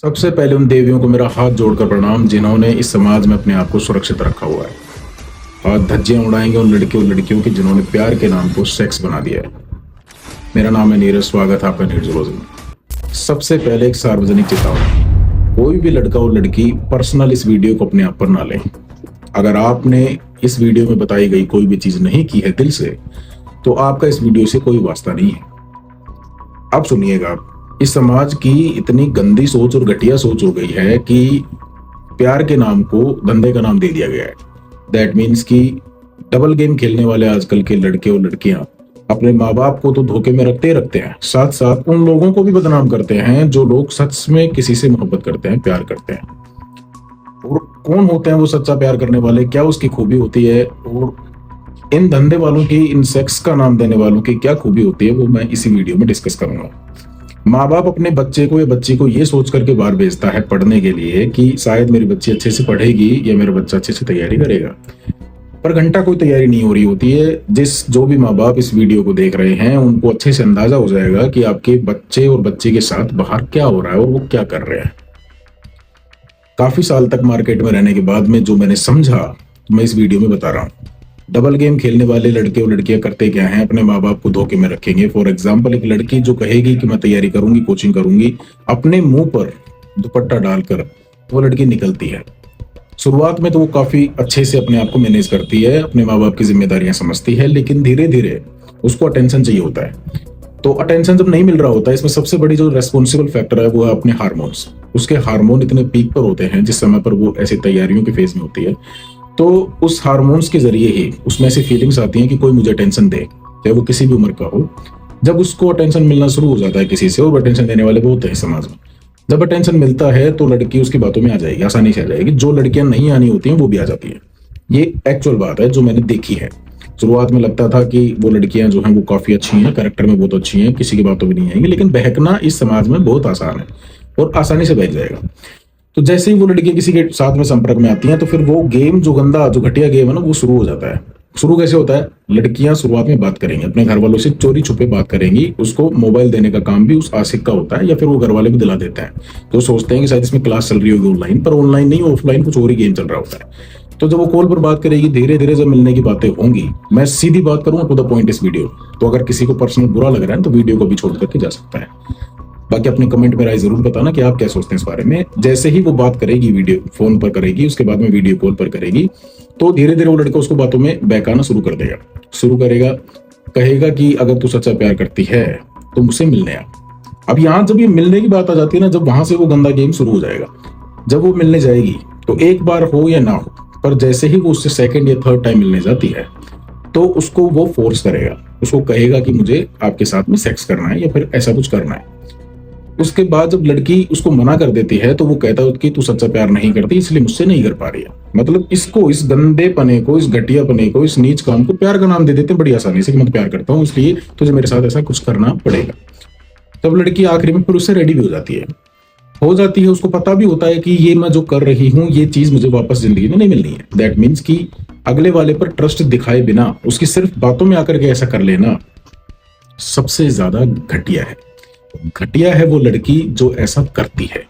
सबसे पहले उन देवियों को मेरा हाथ जोड़कर प्रणाम जिन्होंने इस समाज में अपने आप को सुरक्षित रखा हुआ है। हाथ धज्जियां उड़ाएंगे उन लड़कियों लड़कियों की जिन्होंने प्यार के नाम को सेक्स बना दिया है। मेरा नाम है नीरज, स्वागत है आपका नीरज में। सबसे पहले एक सार्वजनिक चेतावनी, कोई भी लड़का और लड़की पर्सनल इस वीडियो को अपने आप पर ना लें। अगर आपने इस वीडियो में बताई गई कोई भी चीज नहीं की है दिल से, तो आपका इस वीडियो से कोई वास्ता नहीं है। अब सुनिएगा, इस समाज की इतनी गंदी सोच और घटिया सोच हो गई है कि प्यार के नाम को धंधे का नाम दे दिया गया है। दैट मीन्स कि डबल गेम खेलने वाले आजकल के लड़के और लड़कियां अपने माँ बाप को तो धोखे में रखते हैं, साथ साथ उन लोगों को भी बदनाम करते हैं जो लोग सच में किसी से मोहब्बत करते हैं, प्यार करते हैं। और कौन होते हैं वो सच्चा प्यार करने वाले, क्या उसकी खूबी होती है, और इन धंधे वालों की, इन सेक्स का नाम देने वालों की क्या खूबी होती है, वो मैं इसी वीडियो में डिस्कस करूंगा। माँ बाप अपने बच्चे को या बच्ची को ये सोच करके बाहर भेजता है पढ़ने के लिए कि शायद मेरी बच्ची अच्छे से पढ़ेगी या मेरा बच्चा अच्छे से तैयारी करेगा, पर घंटा कोई तैयारी नहीं हो रही होती है। जो भी माँ बाप इस वीडियो को देख रहे हैं उनको अच्छे से अंदाजा हो जाएगा कि आपके बच्चे और बच्ची के साथ बाहर क्या हो रहा है और वो क्या कर रहे हैं। काफी साल तक मार्केट में रहने के बाद में जो मैंने समझा, तो मैं इस वीडियो में बता रहा हूँ। डबल गेम खेलने वाले लड़के और लड़कियां करते क्या हैं, अपने माँ बाप को धोखे में रखेंगे। फॉर एग्जाम्पल, एक लड़की जो कहेगी कि मैं तैयारी करूंगी, कोचिंग करूंगी, अपने मुंह पर दुपट्टा डालकर वो लड़की निकलती है। शुरुआत में तो वो काफी अच्छे से अपने आप को मैनेज करती है, अपने माँ बाप की जिम्मेदारियां समझती है, लेकिन धीरे धीरे उसको अटेंशन चाहिए होता है। तो अटेंशन जब नहीं मिल रहा होता है, इसमें सबसे बड़ी जो रेस्पॉन्सिबल फैक्टर है वो है अपने हार्मोन्स। उसके हार्मोन इतने पीक पर होते हैं जिस समय पर वो ऐसी तैयारियों के फेज में होती है, तो उस हार्मोन्स के जरिए ही उसमें ऐसी फीलिंग्स आती हैं कि कोई मुझे अटेंशन दे, चाहे वो किसी भी उम्र का हो। जब उसको अटेंशन मिलना शुरू हो जाता है किसी से, और अटेंशन देने वाले बहुत हैं समाज में, जब अटेंशन मिलता है तो लड़की उसकी बातों में आ जाएगी, आसानी से आ जाएगी। जो लड़कियां नहीं आनी होती हैं वो भी आ जाती है। ये एक्चुअल बात है जो मैंने देखी है। शुरुआत में लगता था कि वो लड़कियां जो हैं वो काफी अच्छी हैं, कैरेक्टर में बहुत अच्छी हैं, किसी की बातों में नहीं आएंगी, लेकिन बहकना इस समाज में बहुत आसान है और आसानी से बहक जाएगा। तो जैसे ही वो लड़कियां किसी के साथ में संपर्क में आती हैं तो फिर वो गेम, जो गंदा, जो घटिया गेम है ना, वो शुरू हो जाता है। शुरू कैसे होता है? लड़कियां शुरुआत में बात करेंगी, अपने घर वालों से चोरी छुपे बात करेंगी। उसको मोबाइल देने का काम भी उस आशिक का होता है, या फिर वो घर वाले भी दिला देते हैं। तो सोचते हैं कि शायद इसमें क्लास चल रही होगी ऑनलाइन, पर ऑनलाइन नहीं, ऑफलाइन कुछ और ही गेम चल रहा होता है। तो जब वो कॉल पर बात करेगी, धीरे धीरे जब मिलने की बातें होंगी, मैं सीधी बात करूंगा टू द पॉइंट इस वीडियो। तो अगर किसी को पर्सनल बुरा लग रहा है तो वीडियो को भी छोड़ करके जा सकता है। बाकी अपने कमेंट में राय जरूर बताना कि आप क्या सोचते हैं इस बारे में। जैसे ही वो बात करेगी, वीडियो फोन पर करेगी, उसके बाद में वीडियो कॉल पर करेगी, तो धीरे धीरे वो लड़का उसको बातों में बहकाना शुरू करेगा। कहेगा कि अगर तू सच्चा प्यार करती है तो मुझसे मिलने आ। अब यहाँ जब ये मिलने की बात आ जाती है ना, जब वहां से वो गंदा गेम शुरू हो जाएगा। जब वो मिलने जाएगी तो एक बार हो या ना हो, पर जैसे ही वो उससे सेकंड या थर्ड टाइम मिलने जाती है तो उसको वो फोर्स करेगा, उसको कहेगा कि मुझे आपके साथ में सेक्स करना है या फिर ऐसा कुछ करना है। उसके बाद जब लड़की उसको मना कर देती है तो वो कहता है कि तू सच्चा प्यार नहीं करती, इसलिए मुझसे नहीं कर पा रही है। मतलब इसको, इस गंदे पने को, इस घटिया पने को, इस नीच काम को प्यार का नाम दे देते हैं बड़ी आसानी से कि मैं प्यार करता हूँ, इसलिए तुझे मेरे साथ ऐसा कुछ करना पड़ेगा। तब लड़की आखिरी में फिर उससे रेडी भी हो जाती है। उसको पता भी होता है कि ये मैं जो कर रही हूँ, ये चीज मुझे वापस जिंदगी में नहीं मिलनी है। दैट मीन्स कि अगले वाले पर ट्रस्ट दिखाए बिना उसकी सिर्फ बातों में आकर के ऐसा कर लेना सबसे ज्यादा घटिया है वो लड़की जो ऐसा करती है।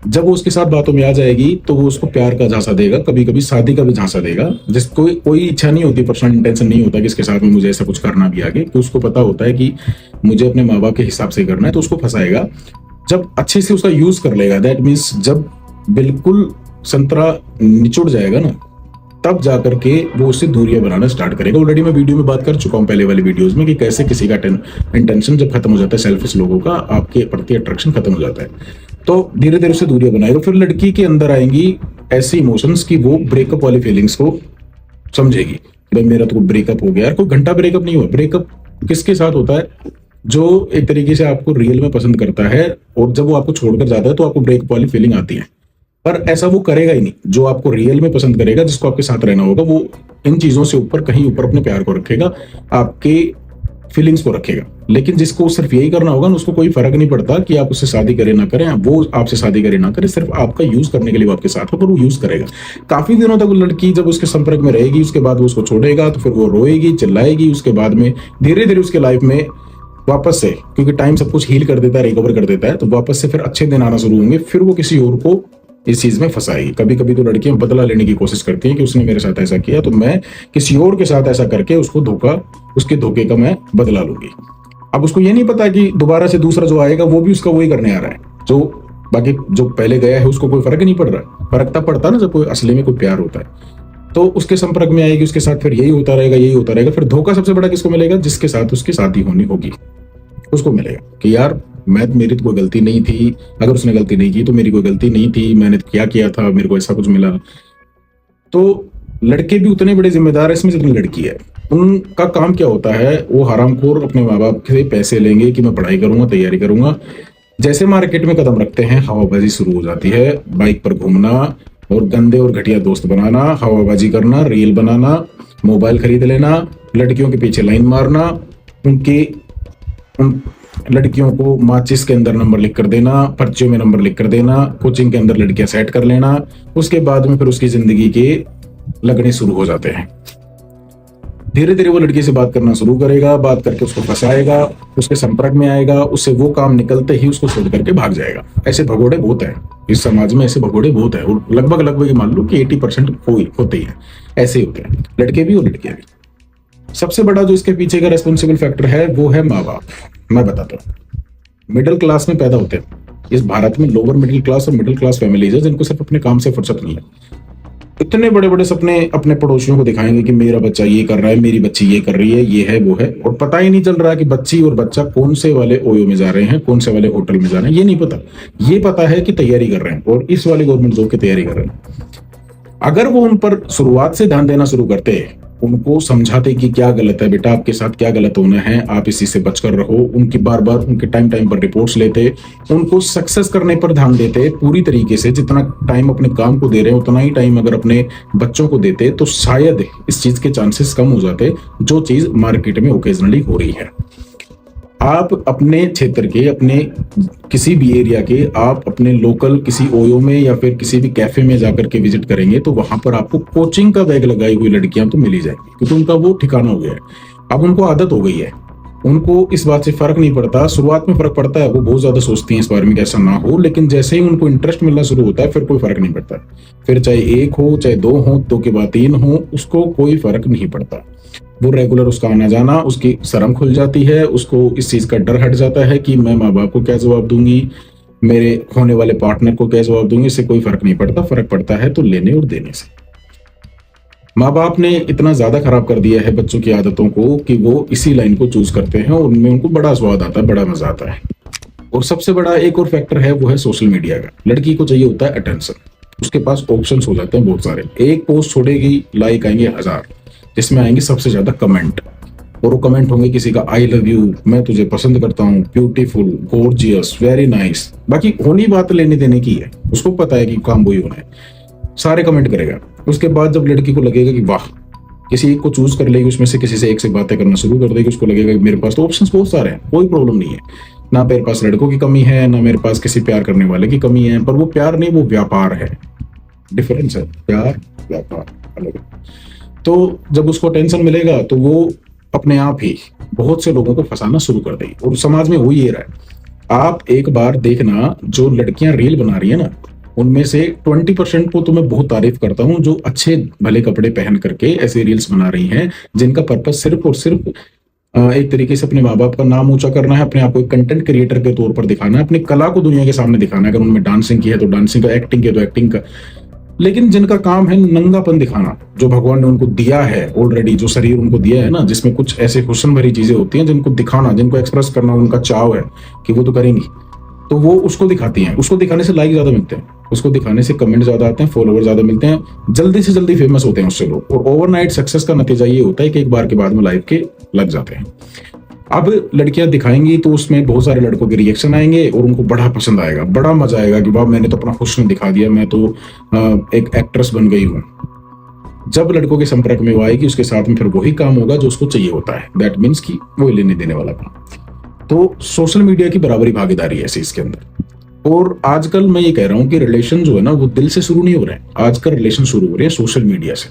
जब वो उसके साथ बातों में आ जाएगी तो वो उसको प्यार का झांसा देगा, कभी कभी शादी का भी झांसा देगा, जिसको कोई इच्छा नहीं होती, पर्सनल इंटेंशन नहीं होता कि इसके साथ में मुझे ऐसा कुछ करना भी आगे, कि उसको पता होता है कि मुझे अपने माँ बाप के हिसाब से करना है, तो उसको फंसाएगा। जब अच्छे से उसका यूज कर लेगा, दैट मीन्स जब बिल्कुल संतरा निचुड़ जाएगा ना, तब जाकर के वो उससे दूरियां बनाना स्टार्ट करेगा। ऑलरेडी मैं वीडियो में बात कर चुका हूं पहले वाली वीडियोस में कि कैसे किसी का इंटेंशन जब खत्म हो जाता है, सेल्फिश लोगों का, आपके प्रति अट्रैक्शन खत्म हो जाता है, तो धीरे धीरे उससे दूरियां बनाएगा। फिर लड़की के अंदर आएंगी ऐसी इमोशंस कि वो ब्रेकअप वाली फीलिंग्स को समझेगी। भाई मेरा तो ब्रेकअप हो गया यार, कोई घंटा ब्रेकअप नहीं हुआ। ब्रेकअप किसके साथ होता है? जो एक तरीके से आपको रियल में पसंद करता है, और जब वो आपको छोड़कर जाता है तो आपको ब्रेकअप वाली फीलिंग आती है। पर ऐसा वो करेगा ही नहीं। जो आपको रियल में पसंद करेगा, जिसको आपके साथ रहना होगा, वो इन चीजों से ऊपर, कहीं ऊपर अपने प्यार को रखेगा, आपके फीलिंग्स को रखेगा। लेकिन जिसको सिर्फ यही करना होगा ना, उसको कोई फर्क नहीं पड़ता कि आप उससे शादी करें ना करें, वो आपसे शादी करें ना करें, सिर्फ आपका यूज करने के लिए वो आपके साथ है, पर वो यूज करेगा। काफी दिनों तक वो लड़की जब उसके संपर्क में रहेगी, उसके बाद वो उसको छोड़ेगा तो फिर वो रोएगी, चिल्लाएगी। उसके बाद में धीरे धीरे उसके लाइफ में वापस से, क्योंकि टाइम सब कुछ हील कर देता है, रिकवर कर देता है, तो वापस से फिर अच्छे दिन आना शुरू होंगे, फिर वो किसी और को इस चीज में फंसाएगी। कभी कभी तो लड़कियां बदला लेने की कोशिश करती हैं कि उसने मेरे साथ ऐसा किया तो मैं किसी और के साथ ऐसा करके उसको उसके धोखे का मैं बदला लूंगी। अब उसको ये नहीं पता कि दोबारा से दूसरा जो आएगा वो भी उसका वही करने आ रहा है, जो बाकी जो पहले गया है उसको कोई फर्क नहीं पड़ रहा। फर्क तब पड़ता ना जब कोई असली में कोई प्यार होता है, तो उसके संपर्क में आएगी, उसके साथ फिर यही होता रहेगा, यही होता रहेगा। फिर धोखा सबसे बड़ा किसको मिलेगा? जिसके साथ उसकी शादी होनी होगी उसको मिलेगा कि यार मेरी तो कोई गलती नहीं थी, अगर उसने गलती नहीं की तो मेरी कोई गलती नहीं थी, मैंने क्या किया था, मेरे को ऐसा कुछ मिला। तो लड़के भी उतने बड़े जिम्मेदार है इसमें जितनी लड़की है। उनका काम क्या होता है, वो हरामखोर अपने माँ बाप से पैसे लेंगे कि मैं पढ़ाई करूंगा, तैयारी करूंगा। जैसे मार्केट में कदम रखते हैं हवाबाजी शुरू हो जाती है, बाइक पर घूमना और गंदे और घटिया दोस्त बनाना, हवाबाजी करना, रील बनाना, मोबाइल खरीद लेना, लड़कियों के पीछे लाइन मारना, उन लड़कियों को माचिस के अंदर नंबर लिख कर देना, पर्चियों में नंबर लिख कर देना, कोचिंग के अंदर लड़कियां सेट कर लेना। उसके बाद में फिर उसकी जिंदगी के लगने शुरू हो जाते हैं। धीरे धीरे वो लड़की से बात करना शुरू करेगा, बात करके उसको फंसाएगा, उसके संपर्क में आएगा, उससे वो काम निकलते ही उसको छोड़ करके भाग जाएगा। ऐसे भगोड़े बहुत है इस समाज में, ऐसे भगोड़े बहुत है, और लगभग मान लो कि 80% होते ही है, ऐसे ही होते हैं, लड़के भी और लड़कियां भी। सबसे बड़ा जो इसके पीछे का रेस्पॉन्सिबल फैक्टर है वो है माँ बाप। मैं बताता हूँ, मिडिल क्लास में पैदा होते हैं इस भारत में, लोअर मिडिल क्लास और मिडिल क्लास फैमिलीज है जिनको सिर्फ अपने काम से फुर्सत नहीं है। इतने बड़े बड़े सपने अपने पड़ोसियों को दिखाएंगे कि मेरा बच्चा ये कर रहा है, मेरी बच्ची ये कर रही है, ये है वो है, और पता ही नहीं चल रहा कि बच्ची और बच्चा कौन से वाले ओयो में जा रहे हैं, कौन से वाले होटल में जा रहे हैं, ये नहीं पता। ये पता है कि तैयारी कर रहे हैं और इस वाले गवर्नमेंट जॉब की तैयारी कर रहे हैं। अगर वो उन पर शुरुआत से ध्यान देना शुरू करते, उनको समझाते कि क्या गलत है बेटा, आपके साथ क्या गलत होना है, आप इसी से बचकर रहो, उनकी बार बार उनके टाइम पर रिपोर्ट्स लेते, उनको सक्सेस करने पर ध्यान देते पूरी तरीके से, जितना टाइम अपने काम को दे रहे हैं उतना ही टाइम अगर अपने बच्चों को देते, तो शायद इस चीज के चांसेस कम हो जाते जो चीज मार्केट में ओकेजनली हो रही है। आप अपने क्षेत्र के, अपने किसी भी एरिया के, आप अपने लोकल किसी ओयो में या फिर किसी भी कैफे में जाकर के विजिट करेंगे तो वहां पर आपको कोचिंग का बैग लगाई हुई लड़कियां तो मिल ही जाएंगी, क्योंकि उनका वो ठिकाना हो गया है। अब उनको आदत हो गई है, उनको इस बात से फर्क नहीं पड़ता। शुरुआत में फर्क पड़ता है, वो बहुत ज्यादा सोचती हैं इस बारे में कि ऐसा ना हो, लेकिन जैसे ही उनको इंटरेस्ट मिलना शुरू होता है फिर कोई फर्क नहीं पड़ता। फिर चाहे 1 हो, चाहे 2 हो, 2 के बाद 3 हो, उसको कोई फर्क नहीं पड़ता। वो रेगुलर उसका आना जाना, उसकी शर्म खुल जाती है, उसको इस चीज का डर हट जाता है कि मैं माँ बाप को क्या जवाब दूंगी, मेरे होने वाले पार्टनर को क्या जवाब दूंगी। इससे कोई फर्क नहीं पड़ता, फर्क पड़ता है तो लेने और देने से। माँ बाप ने इतना ज्यादा खराब कर दिया है बच्चों की आदतों को कि वो इसी लाइन को चूज करते हैं और उनमें उनको बड़ा स्वाद आता है, बड़ा मजा आता है। और सबसे बड़ा एक और फैक्टर है, वो है सोशल मीडिया का। लड़की को चाहिए होता है अटेंशन, उसके पास ऑप्शंस हो जाते हैं बहुत सारे। एक पोस्ट छोड़ेगी, लाइक आएंगे 1000, जिसमें आएंगे सबसे ज्यादा कमेंट, और वो कमेंट होंगे किसी का आई लव यू, मैं तुझे पसंद करता हूँ, ब्यूटीफुल, गॉर्जियस, वेरी नाइस। बाकी होनी बात लेने देने की है, उसको पता है कि काम वही होना है, सारे कमेंट करेगा। उसके बाद जब लड़की को लगेगा कि वाह, किसी एक को चूज कर लेगी, उसमें से किसी से एक से बातें करना शुरू कर देगी, उसको लगेगा कि मेरे पास तो ऑप्शंस बहुत सारे हैं, कोई प्रॉब्लम नहीं है, ना मेरे पास लड़कों की कमी है, ना मेरे पास किसी प्यार करने वाले की कमी है। पर वो प्यार नहीं, वो व्यापार है, डिफरेंस है, प्यार व्यापार अलग है। तो जब उसको टेंशन मिलेगा तो वो अपने आप ही बहुत से लोगों को फंसाना शुरू कर देगी, और समाज में हो ही रहा है। आप एक बार देखना, जो लड़कियां रील बना रही है ना, उनमें से 20% को तो मैं बहुत तारीफ करता हूँ, जो अच्छे भले कपड़े पहन करके ऐसे रील्स बना रही हैं जिनका पर्पस सिर्फ और सिर्फ एक तरीके से अपने माँ बाप का नाम ऊंचा करना है, अपने आप को एक कंटेंट क्रिएटर के तौर पर दिखाना है, अपनी कला को दुनिया के सामने दिखाना है। अगर उनमें डांसिंग की है तो डांसिंग का, एक्टिंग की है तो एक्टिंग का, लेकिन जिनका काम है नंगापन दिखाना, जो भगवान ने उनको दिया है ऑलरेडी, जो शरीर उनको दिया है ना, जिसमें कुछ ऐसे हुस्न भरी चीजें होती हैं जिनको दिखाना, जिनको एक्सप्रेस करना उनका चाव है कि वो तो करेंगी, तो वो उसको दिखाती हैं। उसको दिखाने से लाइक ज्यादा मिलते हैं, उसको दिखाने से कमेंट ज्यादा आते हैं, फॉलोवर ज्यादा मिलते हैं, जल्दी से जल्दी फेमस होते हैं उससे लोग। और ओवरनाइट सक्सेस का नतीजा ये होता है कि एक बार के बाद में लाइफ के लग जाते हैं। अब लड़कियां दिखाएंगी तो उसमें बहुत सारे लड़कों के रिएक्शन आएंगे और उनको बड़ा पसंद आएगा, बड़ा मजा आएगा कि वाह, मैंने तो अपना हुस्न दिखा दिया, मैं तो एक एक्ट्रेस बन गई हूँ। जब लड़कों के संपर्क में वो आएगी, उसके साथ में फिर वही काम होगा जो उसको चाहिए होता है, दैट मीन्स कि वो लेने देने वाला काम। तो सोशल मीडिया की बराबरी भागीदारी है इसके अंदर। और आजकल मैं ये कह रहा हूँ कि रिलेशन जो है ना, वो दिल से शुरू नहीं हो रहे हैं, आजकल रिलेशन शुरू हो रहे हैं सोशल मीडिया से।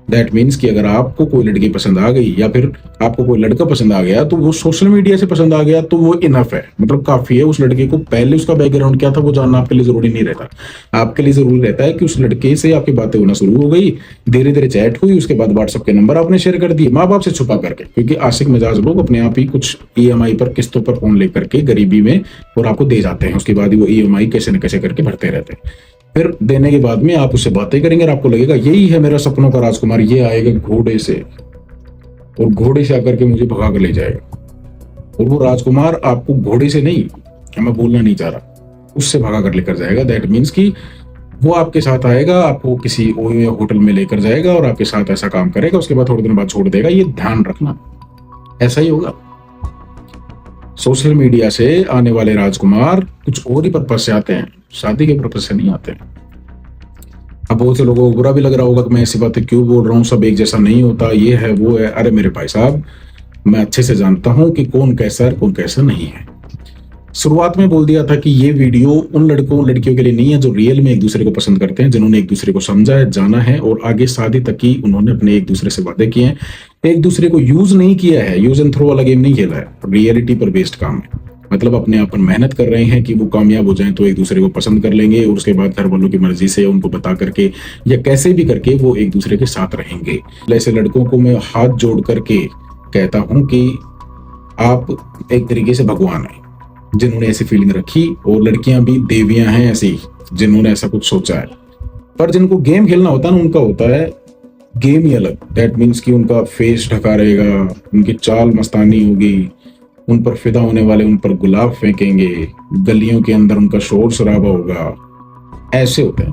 दैट मीन्स कि अगर आपको कोई लड़की पसंद आ गई या फिर आपको कोई लड़का पसंद आ गया तो वो सोशल मीडिया से पसंद आ गया तो वो इनफ है, मतलब काफी है। उस लड़के को पहले उसका बैकग्राउंड क्या था वो जानना आपके लिए जरूरी नहीं रहता। आपके लिए जरूरी रहता है कि उस लड़के से आपकी बातें होना शुरू हो गई, धीरे धीरे चैट हुई, उसके बाद व्हाट्सएप के नंबर आपने शेयर कर दिए माँ बाप से छुपा करके, क्योंकि आशिक मिजाज लोग अपने आप ही कुछ ईएमआई पर, किस्तों पर फोन लेकर के गरीबी में और आपको दे जाते हैं। उसके बाद ही वो ईएमआई कैसे न कैसे करके भरते रहते हैं। फिर देने के बाद में आप उससे बातें करेंगे और आपको लगेगा यही है मेरा सपनों का राजकुमार, ये आएगा घोड़े से और घोड़े से आकर के मुझे भगा कर ले जाएगा। और वो राजकुमार आपको घोड़े से नहीं, मैं बोलना नहीं चाह रहा, उससे भगा कर लेकर जाएगा। दैट मीन्स कि वो आपके साथ आएगा, आपको किसी ओयो होटल में लेकर जाएगा और आपके साथ ऐसा काम करेगा, उसके बाद थोड़े दिन बाद छोड़ देगा। ये ध्यान रखना, ऐसा ही होगा। सोशल मीडिया से आने वाले राजकुमार कुछ और ही पर्पज से आते हैं, शादी के पर्पज से नहीं आते हैं। अब बहुत से लोगों को बुरा भी लग रहा होगा कि मैं ऐसी बातें क्यों बोल रहा हूँ, सब एक जैसा नहीं होता, ये है वो है। अरे मेरे भाई साहब, मैं अच्छे से जानता हूं कि कौन कैसा है कौन कैसा नहीं है। शुरुआत में बोल दिया था कि ये वीडियो उन लड़कों लड़कियों के लिए नहीं है जो रियल में एक दूसरे को पसंद करते हैं, जिन्होंने एक दूसरे को समझा है, जाना है और आगे शादी तक की उन्होंने अपने एक दूसरे से वादे किए हैं। एक दूसरे को यूज नहीं किया है, यूज एंड थ्रो वाला गेम नहीं खेला है, रियलिटी पर बेस्ड काम है। मतलब अपने आप पर मेहनत कर रहे हैं कि वो कामयाब हो जाएं तो एक दूसरे को पसंद कर लेंगे और उसके बाद घर वालों की मर्जी से उनको बता करके या कैसे भी करके वो एक दूसरे के साथ रहेंगे। ऐसे लड़कों को मैं हाथ जोड़ करके कहता हूं कि आप एक तरीके से भगवान हैं जिन्होंने ऐसी फीलिंग रखी, और लड़कियां भी देवियां हैं ऐसी जिन्होंने ऐसा कुछ सोचा है। पर जिनको गेम खेलना होता है ना, उनका होता है गेम ही अलग। दैट मीन्स कि उनका फेस ढका रहेगा, उनकी चाल मस्तानी होगी, उन पर फिदा होने वाले उन पर गुलाब फेंकेंगे, गलियों के अंदर उनका शोर शराबा होगा। ऐसे होते हैं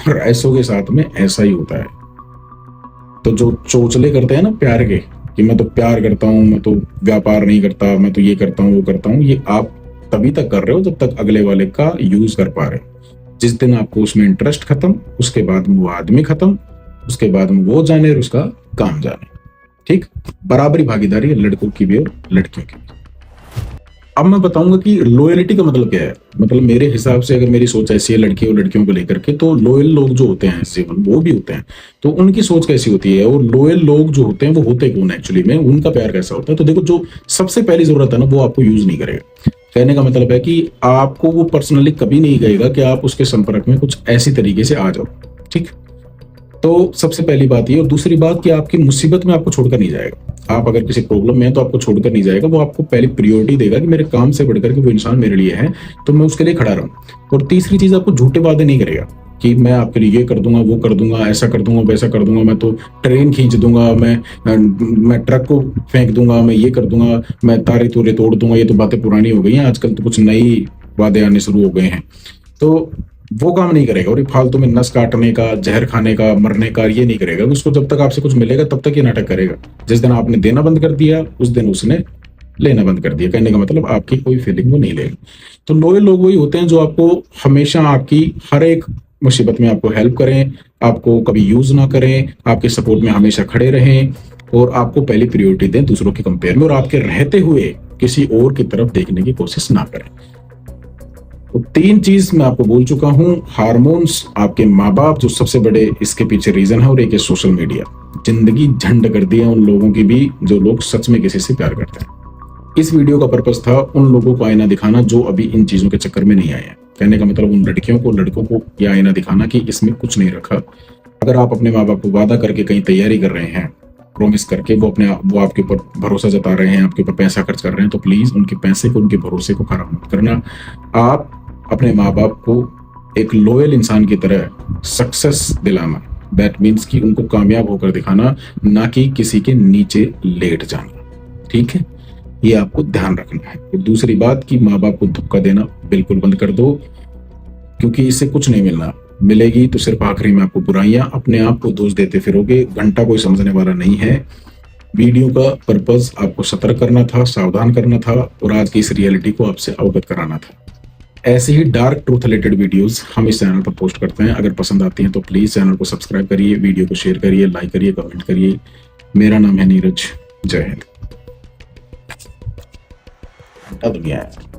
और ऐसों के साथ में ऐसा ही होता है। तो जो चोचले करते हैं ना प्यार के, कि मैं तो प्यार करता हूं, मैं तो व्यापार नहीं करता, मैं तो ये करता हूं वो करता हूं, ये आप तभी तक कर रहे हो जब तक अगले वाले का यूज कर पा रहे हो। जिस दिन आपको उसमें इंटरेस्ट खत्म, उसके बाद में वो आदमी खत्म, उसके बाद में वो जाने और उसका काम जाने। ठीक, बराबरी भागीदारी है लड़कों की भी और लड़कियों की भी। अब मैं बताऊंगा कि लॉयल्टी का मतलब क्या है। मतलब मेरे हिसाब से अगर मेरी सोच ऐसी है लड़की और लड़कियों को लेकर के, तो लॉयल लोग जो होते हैं जीवन वो भी होते हैं, तो उनकी सोच कैसी होती है और लॉयल लोग जो होते हैं वो होते कौन एक्चुअली में, उनका प्यार कैसा होता है। तो देखो, जो सबसे पहली जरूरत है ना वो आपको यूज नहीं करेगा। कहने का मतलब है कि आपको वो पर्सनली कभी नहीं कहेगा कि आप उसके संपर्क में कुछ ऐसी तरीके से आ जाओ। ठीक, तो सबसे पहली बात ये। और दूसरी बात कि आपकी मुसीबत में आपको छोड़कर नहीं जाएगा। आप अगर किसी प्रॉब्लम में हैं तो आपको छोड़कर नहीं जाएगा, वो आपको पहली प्रायोरिटी देगा कि मेरे काम से बढ़कर के वो इंसान मेरे लिए है तो मैं उसके लिए खड़ा रहूं। और तीसरी चीज, आपको झूठे वादे नहीं करेगा कि मैं आपके लिए ये कर दूंगा वो कर दूंगा, ऐसा कर दूंगा वैसा कर दूंगा, मैं तो ट्रेन खींच दूंगा, मैं ट्रक को फेंक दूंगा, मैं ये कर दूंगा, मैं तारे तोरे तोड़ दूंगा। ये तो बातें पुरानी हो गई हैं, आजकल तो कुछ नई वादे आने शुरू हो गए हैं। तो वो काम नहीं करेगा। और ये फालतू में नस काटने का, जहर खाने का, मरने का ये नहीं करेगा। उसको जब तक आपसे कुछ मिलेगा तब तक ये नाटक करेगा। जिस दिन आपने देना बंद कर दिया उस दिन उसने लेना बंद कर दिया। कहने का मतलब आपकी कोई फीलिंग वो नहीं लेगा। तो लॉयल लोग वही होते हैं जो आपको हमेशा आपकी हर एक मुसीबत में आपको हेल्प करें, आपको कभी यूज ना करें, आपके सपोर्ट में हमेशा खड़े रहें और आपको पहली प्रायोरिटी दें दूसरों के कंपेयर में, और आपके रहते हुए किसी और की तरफ देखने की कोशिश ना करें। तो 3 चीज मैं आपको बोल चुका हूं। हार्मोन्स, आपके माँ बाप जो सबसे बड़े इसके पीछे रीजन है, और एक है सोशल मीडिया। जिंदगी झंड कर दी है उन लोगों की भी जो लोग सच में किसी से प्यार करते हैं। इस वीडियो का पर्पस था उन लोगों को आईना दिखाना जो अभी इन चीजों के चक्कर में नहीं आए हैं। कहने का मतलब उन लड़कियों को लड़कों को यह आईना दिखाना कि इसमें कुछ नहीं रखा। अगर आप अपने माँ बाप को वादा करके कहीं तैयारी कर रहे हैं, प्रॉमिस करके, वो आपके ऊपर भरोसा जता रहे हैं, आपके ऊपर पैसा खर्च कर रहे हैं, तो प्लीज उनके पैसे को, उनके भरोसे को खराब मत करना। आप अपने माँ बाप को एक लॉयल इंसान की तरह सक्सेस दिलाना, दैट मीन्स कि उनको कामयाब होकर दिखाना, ना कि किसी के नीचे लेट जाना। ठीक है, ये आपको ध्यान रखना है। और दूसरी बात कि माँ बाप को धोखा देना बिल्कुल बंद कर दो, क्योंकि इससे कुछ नहीं मिलना। मिलेगी तो सिर्फ आखिरी में आपको बुराइयां, अपने आप को दोष देते फिरोगे। घंटा कोई समझने वाला नहीं है। वीडियो का पर्पस आपको सतर्क करना था, सावधान करना था, और आज की इस रियलिटी को आपसे अवगत कराना था। ऐसे ही डार्क ट्रूथ रिलेटेड वीडियोस हम इस चैनल पर पोस्ट करते हैं। अगर पसंद आती हैं तो प्लीज चैनल को सब्सक्राइब करिए, वीडियो को शेयर करिए, लाइक करिए, कमेंट करिए। मेरा नाम है नीरज। जय हिंद। दुनिया है।